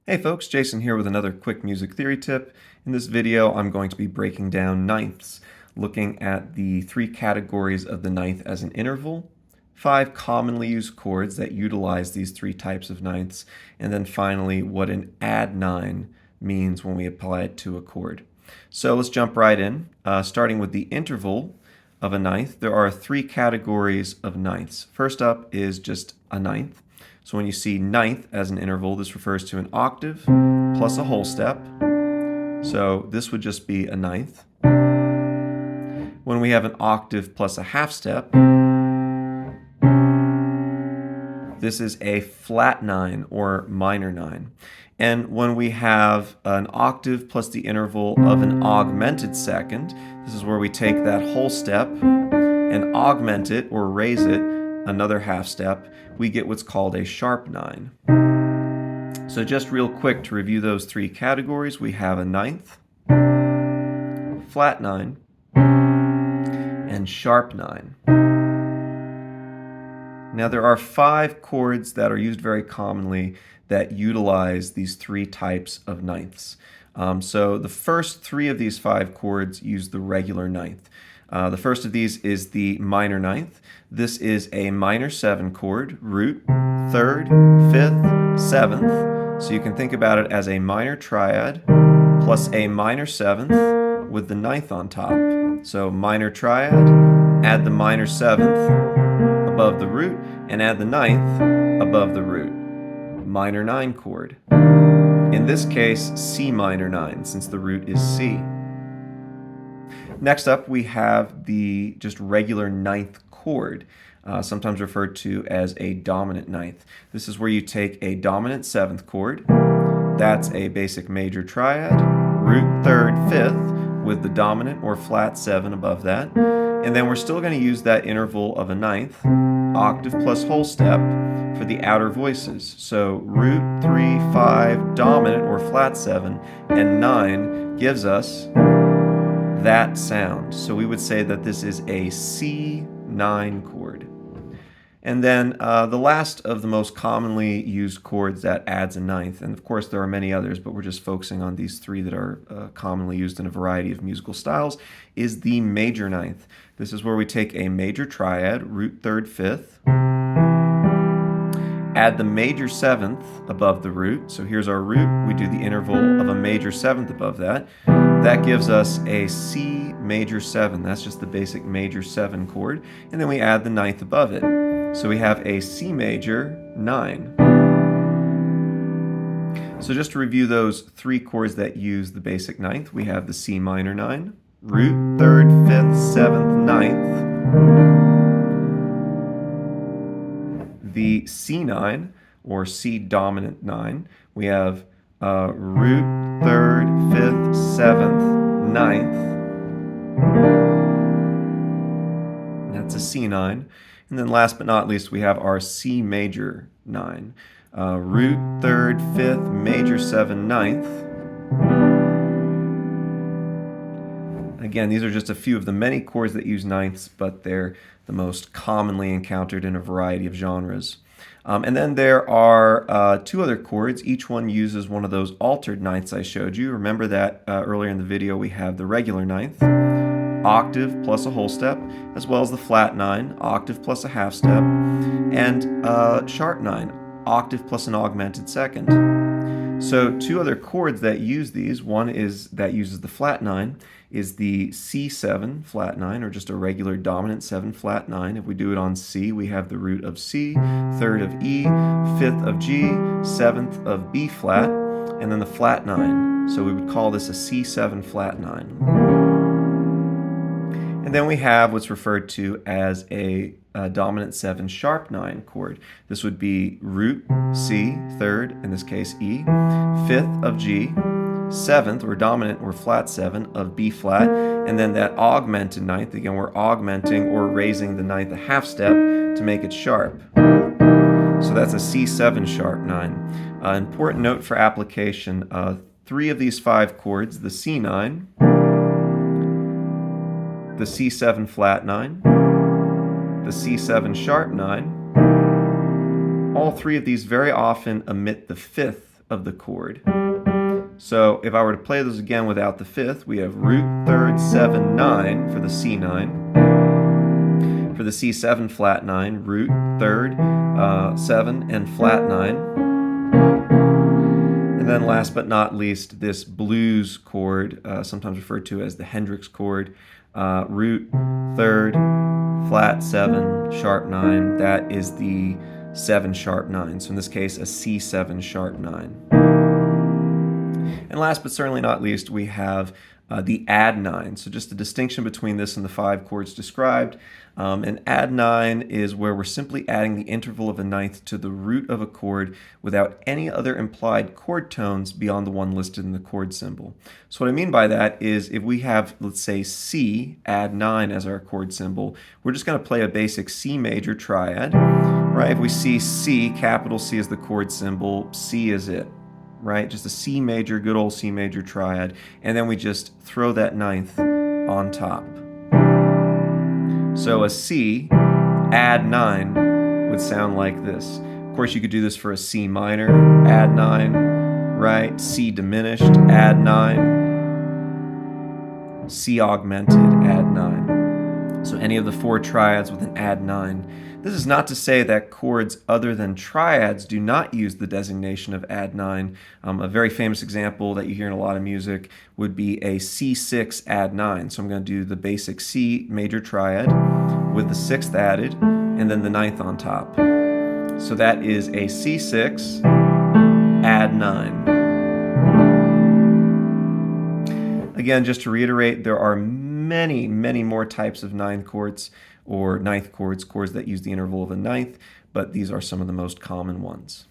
Hey folks, Jason here with another quick music theory tip. In this video, I'm going to be breaking down ninths, looking at the three categories of the ninth as an interval, 5 commonly used chords that utilize these three types of ninths, and then finally what an add 9 means when we apply it to a chord. So let's jump right in, starting with the interval of a ninth. There are 3 categories of ninths. First up is just a ninth. So when you see ninth as an interval, this refers to an octave plus a whole step. So this would just be a ninth. When we have an octave plus a half step, this is a flat 9 or minor 9. And when we have an octave plus the interval of an augmented second, this is where we take that whole step and augment it or raise it another half step, we get what's called a sharp 9. So just real quick to review those 3 categories, we have a ninth, flat 9, and sharp 9. Now there are 5 chords that are used very commonly that utilize these 3 types of ninths. So the first 3 of these 5 chords use the regular ninth. The first of these is the minor ninth. This is a minor 7 chord, root, 3rd, 5th, 7th. So you can think about it as a minor triad plus a minor 7th with the ninth on top. So minor triad, add the minor 7th above the root, and add the ninth above the root. Minor 9 chord. In this case, C minor 9, since the root is C. Next up, we have the just regular ninth chord, sometimes referred to as a dominant ninth. This is where you take a dominant 7th chord, that's a basic major triad, root 3rd, 5th, with the dominant or flat 7 above that, and then we're still going to use that interval of a ninth, octave plus whole step, for the outer voices. So root 3, 5, dominant or flat 7, and 9 gives us that sound. So we would say that this is a C9 chord. And then the last of the most commonly used chords that adds a ninth, and of course there are many others, but we're just focusing on these 3 that are commonly used in a variety of musical styles, is the major ninth. This is where we take a major triad, root 3rd, 5th, add the major 7th above the root. So here's our root. We do the interval of a major 7th above that. That gives us a C major 7. That's just the basic major 7 chord. And then we add the ninth above it. So we have a C major 9. So just to review those 3 chords that use the basic ninth, we have the C minor 9, root 3rd, 5th, 7th, 9th. The C9, or C dominant 9, we have root, 3rd, 5th, 7th, 9th. That's a C9. And then last but not least, we have our C major 9. Root, 3rd, 5th, major 7, 9th. Again, these are just a few of the many chords that use ninths, but they're the most commonly encountered in a variety of genres. And then there are 2 other chords. Each one uses one of those altered ninths I showed you. Remember that earlier in the video we have the regular ninth, octave plus a whole step, as well as the flat 9, octave plus a half step, and sharp 9, octave plus an augmented second. So 2 other chords that use these, one is that uses the flat 9, is the C7 flat 9, or just a regular dominant 7 flat 9. If we do it on C, we have the root of C, 3rd of E, 5th of G, 7th of B flat, and then the flat 9. So we would call this a C7 flat 9. And then we have what's referred to as a dominant 7 sharp 9 chord. This would be root C, 3rd, in this case E, 5th of G, 7th or dominant or flat 7 of B flat, and then that augmented ninth. Again, we're augmenting or raising the ninth a half step to make it sharp. So that's a C7 sharp 9. Important note for application, 3 of these 5 chords, the C9, the C7 flat 9, the C7 sharp 9, all 3 of these very often omit the 5th of the chord. So if I were to play those again without the fifth, we have root, third, 7, 9 for the C9. For the C7 flat 9, root, third, 7, and flat 9. And then last but not least, this blues chord, sometimes referred to as the Hendrix chord, root, third, flat 7, sharp 9. That is the 7 sharp 9. So in this case, a C7 sharp 9. And last but certainly not least, we have the Add9. So just the distinction between this and the 5 chords described. And Add9 is where we're simply adding the interval of a ninth to the root of a chord without any other implied chord tones beyond the one listed in the chord symbol. So what I mean by that is if we have, let's say, C, Add9 as our chord symbol, we're just going to play a basic C major triad, right? If we see C, capital C is the chord symbol, C is it. Right? Just a C major, good old C major triad, and then we just throw that ninth on top. So a C, add 9, would sound like this. Of course, you could do this for a C minor, add 9, right? C diminished, add 9. C augmented, add 9. So any of the 4 triads with an add 9. This is not to say that chords other than triads do not use the designation of add 9. A very famous example that you hear in a lot of music would be a C6 add 9. So I'm going to do the basic C major triad with the 6th added and then the 9th on top. So that is a C6 add 9. Again, just to reiterate, there are many, many more types of 9th chords or ninth chords that use the interval of a ninth, but these are some of the most common ones.